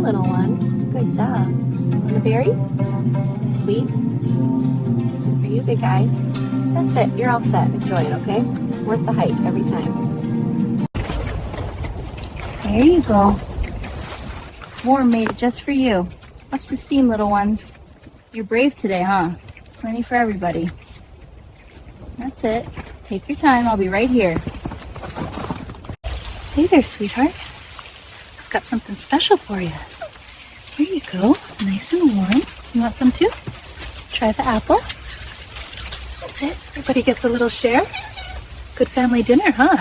little one. Good job. Want a berry? Sweet. Good for you, big guy. That's it. You're all set. Enjoy it, okay? Worth the hike every time. There you go. Swarm made it just for you. Watch the steam, little ones. You're brave today, huh? Plenty for everybody. That's it. Take your time. I'll be right here. Hey there, sweetheart. I've got something special for you. Here you go. Nice and warm. You want some too? Try the apple. That's it. Everybody gets a little share. Good family dinner, huh?